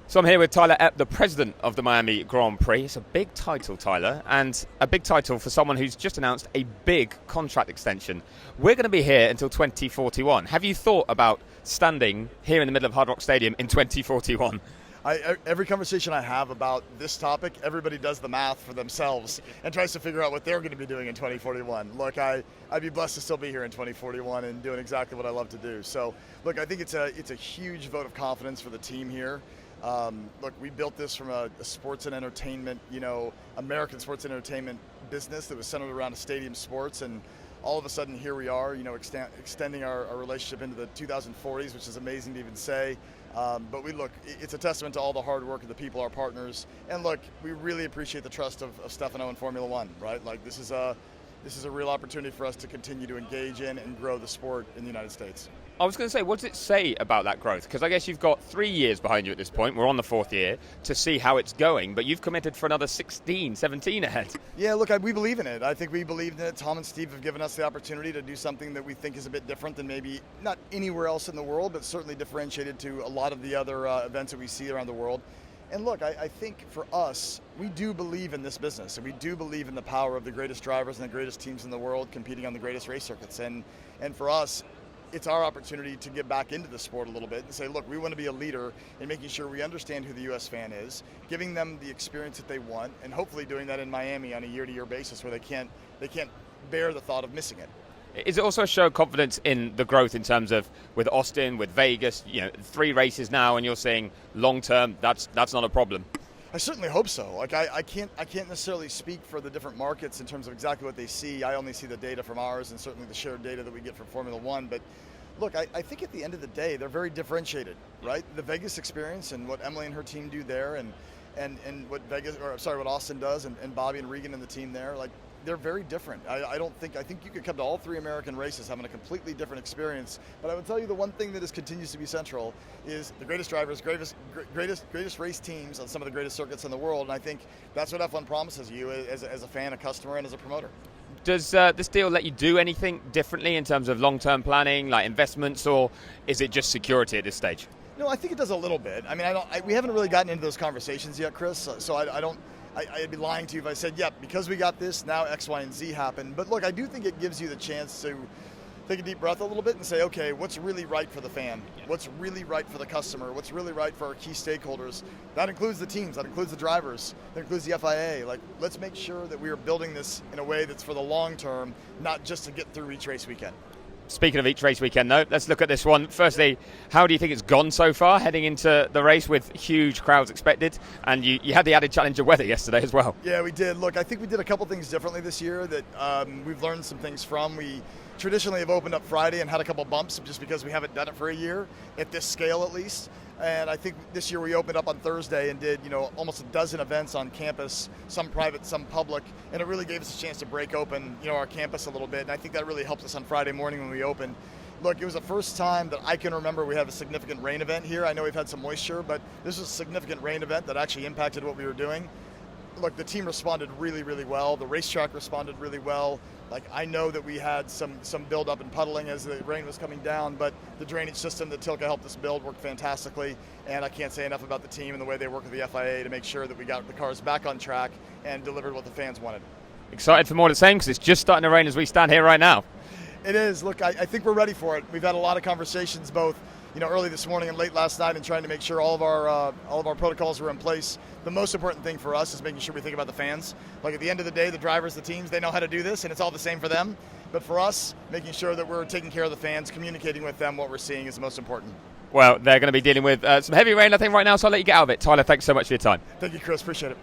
So I'm here with Tyler Epp, the president of the Miami Grand Prix. It's a big title, Tyler, and a big title for someone who's just announced a big contract extension. We're going to be here until 2041. Have you thought about standing here in the middle of Hard Rock Stadium in 2041? Every conversation I have about this topic, everybody does the math for themselves and tries to figure out what they're going to be doing in 2041. Look, I'd be blessed to still be here in 2041 and doing exactly what I love to do. So, look, I think it's a huge vote of confidence for the team here. Look, we built this from a sports and entertainment, American sports and entertainment business that was centered around stadium sports, and all of a sudden here we are, extending our relationship into the 2040s, which is amazing to even say. But it's a testament to all the hard work of the people, our partners, and look, we really appreciate the trust of Stefano and Formula One, right? Like this is a real opportunity for us to continue to engage in and grow the sport in the United States. I was going to say, what does it say about that growth? Because I guess you've got 3 years behind you at this point. We're on the 4th year to see how it's going, but you've committed for another 16, 17 ahead. Yeah, look, we believe in it. I think we believe in it. Tom and Steve have given us the opportunity to do something that we think is a bit different than maybe not anywhere else in the world, but certainly differentiated to a lot of the other events that we see around the world. And look, I think for us, we do believe in this business, and we do believe in the power of the greatest drivers and the greatest teams in the world competing on the greatest race circuits. And for us, it's our opportunity to get back into the sport a little bit and say, look, we want to be a leader in making sure we understand who the U.S. fan is, giving them the experience that they want, and hopefully doing that in Miami on a year-to-year basis where they can't bear the thought of missing it. Is it also a show of confidence in the growth in terms of with Austin, with Vegas, 3 races now, and you're saying long-term, that's not a problem? I certainly hope so. Like I can't necessarily speak for the different markets in terms of exactly what they see. I only see the data from ours and certainly the shared data that we get from Formula One. But look, I think at the end of the day, they're very differentiated, right? The Vegas experience and what Emily and her team do there, and what what Austin does, and Bobby and Regan and the team there, like they're very different. I think you could come to all 3 American races having a completely different experience. But I would tell you the one thing that continues to be central is the greatest drivers, greatest race teams on some of the greatest circuits in the world. And I think that's what F1 promises you as a fan, a customer, and as a promoter. Does this deal let you do anything differently in terms of long-term planning, like investments, or is it just security at this stage? No, I think it does a little bit. I mean, we haven't really gotten into those conversations yet, Chris. So I'd be lying to you if I said, yeah, because we got this, now X, Y, and Z happen. But look, I do think it gives you the chance to take a deep breath a little bit and say, okay, what's really right for the fan? What's really right for the customer? What's really right for our key stakeholders? That includes the teams, that includes the drivers, that includes the FIA. Like, let's make sure that we are building this in a way that's for the long term, not just to get through each race weekend. Speaking of each race weekend, though, let's look at this one. Firstly, how do you think it's gone so far, heading into the race with huge crowds expected? And you had the added challenge of weather yesterday as well. Yeah, we did. Look, I think we did a couple things differently this year that we've learned some things from. We traditionally have opened up Friday and had a couple bumps just because we haven't done it for a year, at this scale at least. And I think this year we opened up on Thursday and did, almost a dozen events on campus, some private, some public, and it really gave us a chance to break open, our campus a little bit. And I think that really helped us on Friday morning when we opened. Look, it was the first time that I can remember we had a significant rain event here. I know we've had some moisture, but this was a significant rain event that actually impacted what we were doing. Look, the team responded really, really well. The racetrack responded really well. Like, I know that we had some buildup and puddling as the rain was coming down, but the drainage system that Tilke helped us build worked fantastically. And I can't say enough about the team and the way they work with the FIA to make sure that we got the cars back on track and delivered what the fans wanted. Excited for more of the same because it's just starting to rain as we stand here right now. It is. Look, I think we're ready for it. We've had a lot of conversations both early this morning and late last night and trying to make sure all of our protocols were in place. The most important thing for us is making sure we think about the fans. Like, at the end of the day, the drivers, the teams, they know how to do this, and it's all the same for them. But for us, making sure that we're taking care of the fans, communicating with them what we're seeing is the most important. Well, they're going to be dealing with some heavy rain, I think, right now, so I'll let you get out of it. Tyler, thanks so much for your time. Thank you, Chris. Appreciate it.